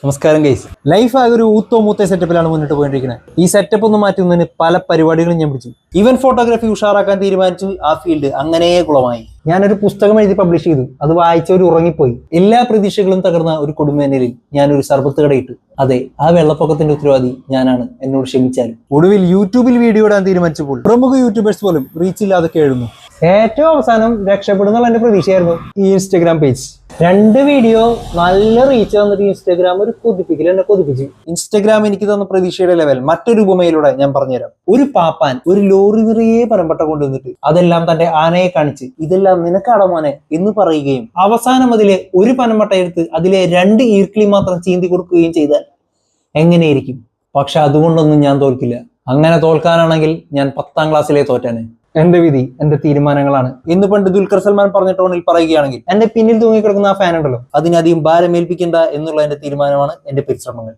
നമസ്കാരം guys. Life ആകെ ഒരു ഊത്തോ മൂത്തോ സെറ്റപ്പിലാണ് മുന്നോട്ട് പോയിട്ടിരിക്കുന്നത്. ഈ സെറ്റപ്പ് ഒന്ന് മാറ്റുന്നതിന് പല പരിപാടികളും ഞാൻ പിടിച്ചു. ഈവൻ ഫോട്ടോഗ്രാഫി ഉഷാറാക്കാൻ തീരുമാനിച്ചു. ആ ഫീൽഡ് അങ്ങനെ കുളമായി. ഞാനൊരു പുസ്തകം എഴുതി പബ്ലിഷ് ചെയ്തു. അത് വായിച്ചവർ ഉറങ്ങിപ്പോയി. എല്ലാ പ്രതീക്ഷകളും തകർന്ന ഒരു കൊടുമേനലിൽ ഞാനൊരു സർബത്ത് കടയിട്ടു. അതെ, ആ വെള്ളപ്പൊക്കത്തിന്റെ ഉത്തരവാദി ഞാനാണ്. എന്നോട് ക്ഷമിച്ചാലും. ഒടുവിൽ യൂട്യൂബിൽ വീഡിയോ ഇടാൻ തീരുമാനിച്ചപ്പോൾ പ്രമുഖ യൂട്യൂബേഴ്സ് പോലും റീച്ച് ഇല്ലാതെ കേഴുന്നു. ഏറ്റവും അവസാനം രക്ഷപ്പെടുന്നുള്ള എന്റെ പ്രതീക്ഷയായിരുന്നു ഈ ഇൻസ്റ്റഗ്രാം പേജ്. 2 വീഡിയോ നല്ല റീച്ച് വന്നിട്ട് ഇൻസ്റ്റാഗ്രാം ഒരു കൊതിപ്പിക്കൽ എന്നെ കൊതിപ്പിച്ചു. ഇൻസ്റ്റാഗ്രാം എനിക്ക് തന്ന പ്രതീക്ഷയുടെ ലെവൽ മറ്റൊരു ഉപമയിലൂടെ ഞാൻ പറഞ്ഞുതരാം. ഒരു പാപ്പാൻ ഒരു ലോറി നിറയെ പനമ്പട്ട കൊണ്ടുവന്നിട്ട് അതെല്ലാം തന്റെ ആനയെ കാണിച്ച് ഇതെല്ലാം നിനക്കാടോ മോനെ എന്ന് പറയുകയും അവസാനം അതിലെ ഒരു പനമ്പട്ട എടുത്ത് അതിലെ 2 ഈർക്കിളി മാത്രം ചീന്തി കൊടുക്കുകയും ചെയ്താൽ എങ്ങനെയിരിക്കും? പക്ഷെ അതുകൊണ്ടൊന്നും ഞാൻ തോൽക്കില്ല. അങ്ങനെ തോൽക്കാനാണെങ്കിൽ ഞാൻ 10ാം ക്ലാസ്സിലെ തോറ്റാനെ. എന്റെ വിധി എന്റെ തീരുമാനങ്ങളാണ് എന്ന് പണ്ട് ദുൽഖർ സൽമാൻ പറഞ്ഞ ടോണിൽ പറയുകയാണെങ്കിൽ എന്റെ പിന്നിൽ തൂങ്ങിക്കിടക്കുന്ന ആ ഫാൻ ഉണ്ടല്ലോ, അതിനധികം ഭാരം ഏൽപ്പിക്കേണ്ട എന്നുള്ള എന്റെ തീരുമാനമാണ് എന്റെ പരിശ്രമങ്ങൾ.